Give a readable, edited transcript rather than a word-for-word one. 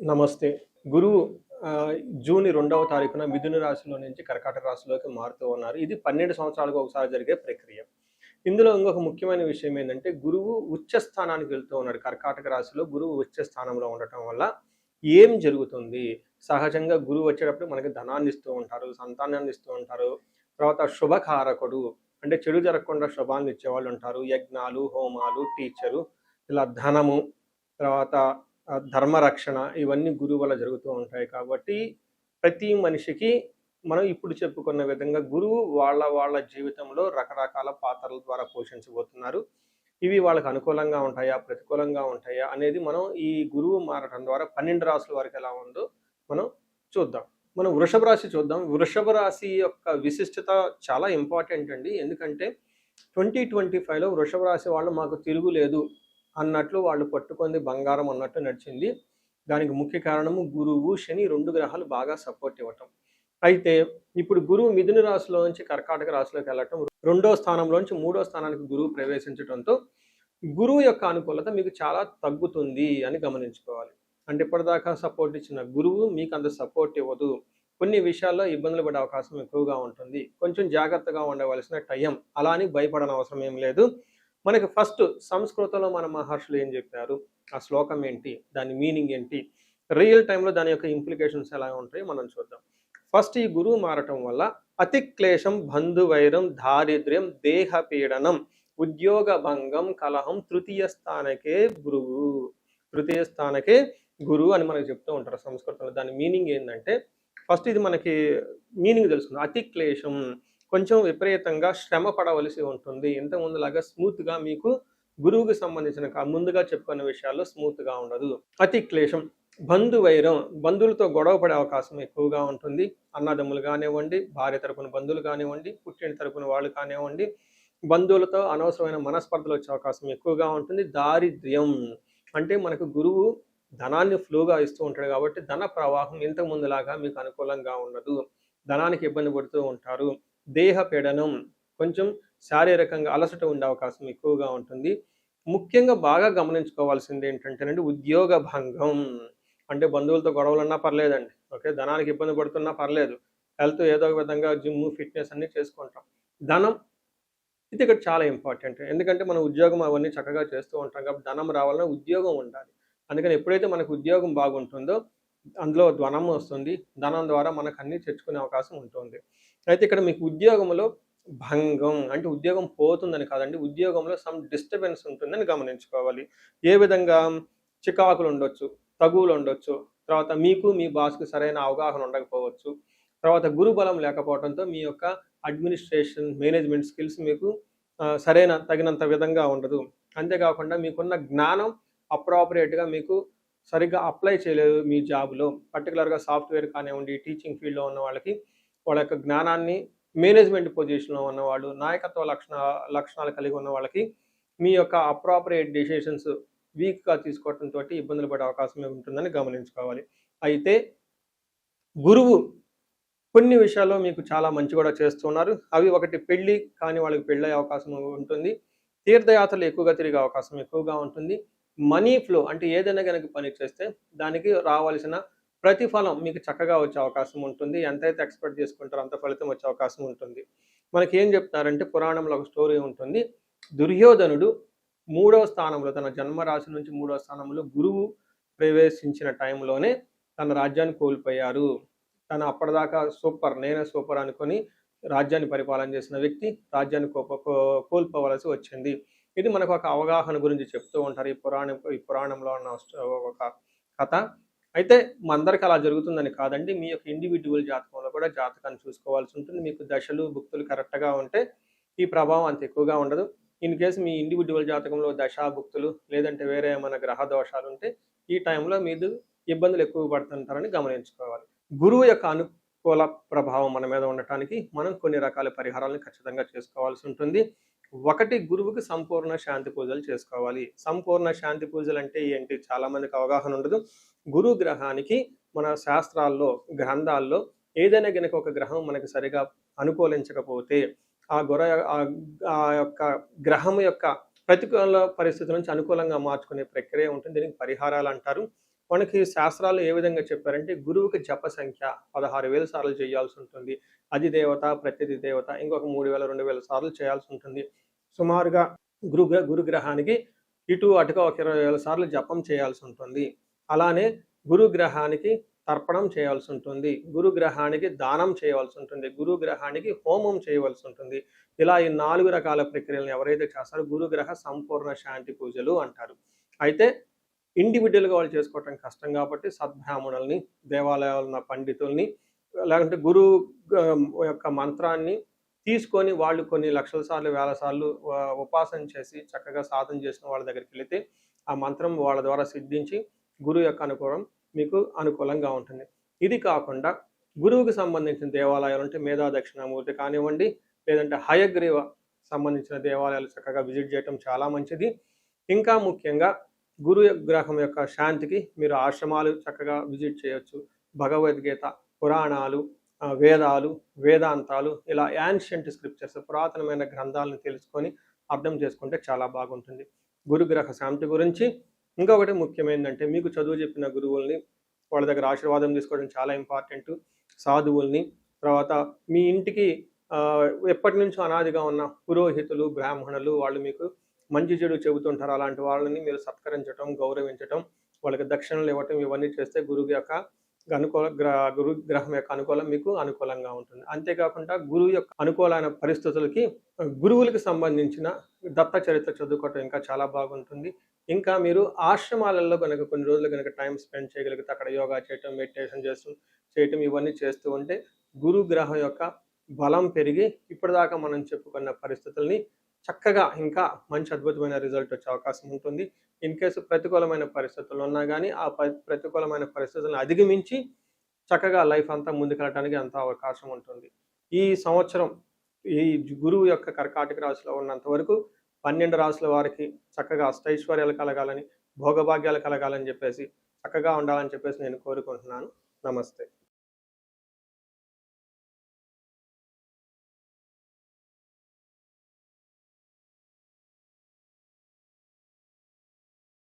నమస్తే. గురువు జూన్ 2వ తారీఖున మిథున రాశిలో నుంచి కర్కాటక రాశిలోకి మారుతూ ఉన్నారు. ఇది 12 సంవత్సరాలకు ఒకసారి జరిగే ప్రక్రియ. ఇందులో ఇంకొక ముఖ్యమైన విషయం ఏందంటే, గురువు ఉచ్చ స్థానానికి వెళ్తూ ఉన్నాడు. కర్కాటక రాశిలో గురువు ఉచ్చ స్థానంలో ఉండటం వల్ల ఏం జరుగుతుంది? సహజంగా గురువు వచ్చేటప్పుడు మనకి ధనాన్ని ఇస్తూ ఉంటారు, సంతానాన్ని ఇస్తూ ఉంటారు. తర్వాత శుభకారకుడు అంటే చెడు జరగకుండా శుభాన్ని ఇచ్చేవాళ్ళు ఉంటారు. యజ్ఞాలు, హోమాలు, టీచరు ఇలా ధనము, తర్వాత ధర్మరక్షణ ఇవన్నీ గురువు వల్ల జరుగుతూ ఉంటాయి. కాబట్టి ప్రతి మనిషికి మనం ఇప్పుడు చెప్పుకున్న విధంగా గురువు వాళ్ళ జీవితంలో రకరకాల పాత్రల ద్వారా పోషించబోతున్నారు. ఇవి వాళ్ళకి అనుకూలంగా ఉంటాయా, ప్రతికూలంగా ఉంటాయా అనేది మనం ఈ గురువు మారటం ద్వారా 12 రాసుల వరకు ఎలా ఉందో మనం చూద్దాం. మనం వృషభ రాశి చూద్దాం. వృషభ రాశి యొక్క విశిష్టత చాలా ఇంపార్టెంట్ అండి. ఎందుకంటే 2025లో వృషభ రాశి వాళ్ళు మాకు తిరుగులేదు అన్నట్లు వాళ్ళు పట్టుకుంది బంగారం అన్నట్టు నడిచింది. దానికి ముఖ్య కారణము గురువు, శని 2 గ్రహాలు బాగా సపోర్ట్ ఇవ్వటం. అయితే ఇప్పుడు గురువు మిథున రాశిలో నుంచి కర్కాటక రాశిలోకి వెళ్ళటం, 2వ స్థానంలోంచి 3వ స్థానానికి గురువు ప్రవేశించడంతో గురువు యొక్క అనుకూలత మీకు చాలా తగ్గుతుంది అని గమనించుకోవాలి. అంటే ఇప్పటిదాకా సపోర్ట్ ఇచ్చిన గురువు మీకు అంత సపోర్ట్ ఇవ్వదు. కొన్ని విషయాల్లో ఇబ్బందులు పడే అవకాశం ఎక్కువగా ఉంటుంది. కొంచెం జాగ్రత్తగా ఉండవలసిన టైం. అలా అని భయపడనవసరం ఏం లేదు. మనకి ఫస్ట్ సంస్కృతంలో మన మహర్షులు ఏం చెప్పారు, ఆ శ్లోకం ఏంటి, దాని మీనింగ్ ఏంటి, రియల్ టైంలో దాని యొక్క ఇంప్లికేషన్స్ ఎలా ఉంటాయో మనం చూద్దాం. ఫస్ట్ ఈ గురువు మారటం వల్ల అతిక్లేశం, బంధువైరం, దారిద్ర్యం, దేహపీడనం, ఉద్యోగ భంగం, కలహం, తృతీయ స్థానకే గురువు. తృతీయ స్థానకే గురువు అని మనకు చెప్తూ ఉంటారు సంస్కృతంలో. దాని మీనింగ్ ఏంటంటే, ఫస్ట్ ఇది మనకి మీనింగ్ తెలుసుకుందాం. అతిక్లేశం కొంచెం విపరీతంగా శ్రమ పడవలసి ఉంటుంది. ఇంతకుముందులాగా స్మూత్గా మీకు గురువుకి సంబంధించిన ముందుగా చెప్పుకున్న విషయాల్లో స్మూత్గా ఉండదు. అతి క్లేశం, బంధువైరం, బంధువులతో గొడవ పడే అవకాశం ఎక్కువగా ఉంటుంది. అన్నదమ్ములు కానివ్వండి, భార్య తరపున బంధువులు కానివ్వండి, పుట్టిన తరపున వాళ్ళు కానివ్వండి, బంధువులతో అనవసరమైన మనస్పర్ధలు వచ్చే అవకాశం ఎక్కువగా ఉంటుంది. దారిద్ర్యం అంటే మనకు గురువు ధనాన్ని ఫ్లోగా ఇస్తూ ఉంటాడు కాబట్టి ధన ప్రవాహం ఇంతకు ముందులాగా మీకు అనుకూలంగా ఉండదు. ధనానికి ఇబ్బంది పడుతూ ఉంటారు. దేహ పీడనం, కొంచెం శారీరకంగా అలసట ఉండే అవకాశం ఎక్కువగా ఉంటుంది. ముఖ్యంగా బాగా గమనించుకోవాల్సింది ఏంటంటేనండి, ఉద్యోగ భంగం. అంటే బంధువులతో గొడవలున్నా పర్లేదండి, ఓకే, ధనానికి ఇబ్బంది పడుతున్నా పర్లేదు, హెల్త్ ఏదో ఒక విధంగా జిమ్, ఫిట్నెస్ అన్నీ చేసుకుంటాం. ధనం ఇది ఇక్కడ చాలా ఇంపార్టెంట్. ఎందుకంటే మనం ఉద్యోగం అవన్నీ చక్కగా చేస్తూ ఉంటాం కాబట్టి ధనం రావాలన్నా ఉద్యోగం ఉండాలి. అందుకని ఎప్పుడైతే మనకు ఉద్యోగం బాగుంటుందో అందులో ధనం వస్తుంది. ధనం ద్వారా మనకు అన్నీ తెచ్చుకునే అవకాశం ఉంటుంది. అయితే ఇక్కడ మీకు ఉద్యోగంలో భంగం అంటే ఉద్యోగం పోతుందని కాదండి, ఉద్యోగంలో సమ్ డిస్టర్బెన్స్ ఉంటుందని గమనించుకోవాలి. ఏ విధంగా? చికాకులు ఉండొచ్చు, తగువులు ఉండొచ్చు, తర్వాత మీకు మీ బాస్కి సరైన అవగాహన ఉండకపోవచ్చు, తర్వాత గురుబలం లేకపోవడంతో మీ యొక్క అడ్మినిస్ట్రేషన్, మేనేజ్మెంట్ స్కిల్స్ మీకు తగినంత విధంగా ఉండదు. అంతేకాకుండా మీకున్న జ్ఞానం అప్రాపరియేట్గా మీకు సరిగ్గా అప్లై చేయలేదు మీ జాబ్లో. పర్టికులర్గా సాఫ్ట్వేర్ కానివ్వండి, టీచింగ్ ఫీల్డ్లో ఉన్న వాళ్ళకి వాళ్ళ యొక్క జ్ఞానాన్ని, మేనేజ్మెంట్ పొజిషన్లో ఉన్నవాళ్ళు, నాయకత్వ లక్షణాలు కలిగి ఉన్న వాళ్ళకి మీ యొక్క అప్రాపరియేట్ డెసిషన్స్ వీక్గా తీసుకోవడంతో ఇబ్బందులు పడే అవకాశం ఉంటుందని గమనించుకోవాలి. అయితే గురువు కొన్ని విషయాల్లో మీకు చాలా మంచి కూడా చేస్తున్నారు. అవి ఒకటి, పెళ్లి కాని వాళ్ళకి పెళ్ళయ్యే అవకాశం ఉంటుంది. తీర్థయాత్రలు ఎక్కువగా తిరిగే అవకాశం ఎక్కువగా ఉంటుంది. మనీ ఫ్లో అంటే ఏదైనా కనుక పని చేస్తే దానికి రావాల్సిన ప్రతిఫలం మీకు చక్కగా వచ్చే అవకాశం ఉంటుంది. ఎంతైతే ఎక్స్పెక్ట్ చేసుకుంటారో అంత ఫలితం వచ్చే అవకాశం ఉంటుంది. మనకి ఏం చెప్తారంటే, పురాణంలో ఒక స్టోరీ ఉంటుంది. దుర్యోధనుడు 3వ స్థానంలో, తన జన్మరాశి నుంచి 3వ స్థానంలో గురువు ప్రవేశించిన టైంలోనే తన రాజ్యాన్ని కోల్పోయారు. తను అప్పటిదాకా నేనే సూపర్ అనుకొని రాజ్యాన్ని పరిపాలన చేసిన వ్యక్తి రాజ్యాన్ని కోల్పోవలసి వచ్చింది. ఇది మనకు ఒక అవగాహన గురించి చెప్తూ ఉంటారు ఈ పురాణంలో ఉన్న ఒక కథ. అయితే అందరికి అలా జరుగుతుందని కాదండి. మీ యొక్క ఇండివిజువల్ జాతకంలో కూడా జాతకాన్ని చూసుకోవాల్సి ఉంటుంది. మీకు దశలు, భుక్తులు కరెక్ట్గా ఉంటే ఈ ప్రభావం అంత ఎక్కువగా ఉండదు. ఇన్ కేసు మీ ఇండివిజువల్ జాతకంలో దశా, భుక్తులు లేదంటే వేరే ఏమైనా గ్రహ దోషాలు ఉంటే ఈ టైంలో మీరు ఇబ్బందులు ఎక్కువ పడుతుంటారని గమనించుకోవాలి. గురువు యొక్క అనుకూల ప్రభావం మన మీద ఉండటానికి మనం కొన్ని రకాల పరిహారాలను ఖచ్చితంగా చేసుకోవాల్సి ఉంటుంది. ఒకటి, గురువుకి సంపూర్ణ శాంతి పూజలు చేసుకోవాలి. సంపూర్ణ శాంతి పూజలు అంటే ఏంటి? చాలా మందికి అవగాహన ఉండదు. గురు గ్రహానికి మన శాస్త్రాల్లో, గ్రంథాల్లో ఏదైనా గనక ఒక గ్రహం మనకి సరిగా అనుకూలించకపోతే ఆ యొక్క గ్రహం యొక్క ప్రతికూల పరిస్థితుల నుంచి అనుకూలంగా మార్చుకునే ప్రక్రియ ఉంటుంది. దీనికి పరిహారాలు అంటారు. మనకి శాస్త్రాలు ఏ విధంగా చెప్పారంటే గురువుకి జప సంఖ్య 16,000 సార్లు చేయాల్సి ఉంటుంది. అధిదేవత, ప్రత్యధి దేవత ఇంకొక 3,000, 2,000 సార్లు చేయాల్సి ఉంటుంది. సుమారుగా గురుగ్రహానికి ఇటు అటుగా ఒక 20,000 సార్లు జపం చేయాల్సి ఉంటుంది. అలానే గురుగ్రహానికి తర్పణం చేయాల్సి ఉంటుంది. గురుగ్రహానికి దానం చేయవలసి ఉంటుంది. గురుగ్రహానికి హోమం చేయవలసి ఉంటుంది. ఇలా ఈ 4 రకాల ప్రక్రియలను ఎవరైతే చేస్తారో గురుగ్రహ సంపూర్ణ శాంతి పూజలు అంటారు. అయితే ఇండివిజువల్‌గా వాళ్ళు చేసుకోవటం కష్టం కాబట్టి సద్బ్రాహ్మణుల్ని, దేవాలయాల్లో ఉన్న పండితుల్ని, లేకుంటే గురువు యొక్క మంత్రాన్ని తీసుకొని వాళ్ళు కొన్ని లక్షల సార్లు, వేల సార్లు ఉపాసన చేసి చక్కగా సాధన చేసిన వాళ్ళ దగ్గరికెళ్తే ఆ మంత్రం వాళ్ళ ద్వారా సిద్ధించి గురువు యొక్క అనుకూలం మీకు అనుకూలంగా ఉంటుంది. ఇది కాకుండా గురువుకి సంబంధించిన దేవాలయాలు అంటే మేధా దక్షిణామూర్తి కానివ్వండి, లేదంటే హయగ్రీవ సంబంధించిన దేవాలయాలు చక్కగా విజిట్ చేయటం చాలా మంచిది. ఇంకా ముఖ్యంగా గురు గ్రహం యొక్క శాంతికి మీరు ఆశ్రమాలు చక్కగా విజిట్ చేయొచ్చు. భగవద్గీత, పురాణాలు, వేదాలు, వేదాంతాలు ఇలా యాన్షియంట్ స్క్రిప్చర్స్ పురాతనమైన గ్రంథాలను తెలుసుకొని అర్థం చేసుకుంటే చాలా బాగుంటుంది. గురుగ్రహ శాంతి గురించి ఇంకొకటి ముఖ్యమైనదంటే మీకు చదువు చెప్పిన గురువుల్ని వాళ్ళ దగ్గర ఆశీర్వాదం తీసుకోవడం చాలా ఇంపార్టెంట్. సాధువుల్ని, తర్వాత మీ ఇంటికి ఎప్పటి నుంచో అనాదిగా ఉన్న పురోహితులు, బ్రాహ్మణులు వాళ్ళు మీకు మంచి చెడు చెబుతుంటారు. అలాంటి వాళ్ళని మీరు సత్కరించటం, గౌరవించటం, వాళ్ళకి దక్షిణలు ఇవ్వటం ఇవన్నీ చేస్తే గురువు యొక్క గురు గ్రహం యొక్క అనుకూలం మీకు అనుకూలంగా ఉంటుంది. అంతేకాకుండా గురువు యొక్క అనుకూలమైన పరిస్థితులకి గురువులకు సంబంధించిన దత్త చరిత్ర చదువుకోవటం ఇంకా చాలా బాగుంటుంది. ఇంకా మీరు ఆశ్రమాలలో కనుక కొన్ని రోజులు కనుక టైం స్పెండ్ చేయగలిగితే అక్కడ యోగా చేయటం, మెడిటేషన్ చేయటం ఇవన్నీ చేస్తూ ఉంటే గురు గ్రహం యొక్క బలం పెరిగి ఇప్పటిదాకా మనం చెప్పుకున్న పరిస్థితుల్ని చక్కగా ఇంకా మంచి అద్భుతమైన రిజల్ట్ వచ్చే అవకాశం ఉంటుంది. ఇన్ కేసు ప్రతికూలమైన పరిస్థితులు ఉన్నా కానీ ఆ ప్రతికూలమైన పరిస్థితులను అధిగమించి చక్కగా లైఫ్ అంతా ముందుకెళ్ళడానికి అంత అవకాశం ఉంటుంది. ఈ సంవత్సరం ఈ గురువు యొక్క కర్కాటక రాశిలో ఉన్నంత వరకు 12 రాశుల వారికి చక్కగా అష్టైశ్వర్యాలు కలగాలని, భోగభాగ్యాలు కలగాలని చెప్పేసి చక్కగా ఉండాలని చెప్పేసి నేను కోరుకుంటున్నాను. నమస్తే.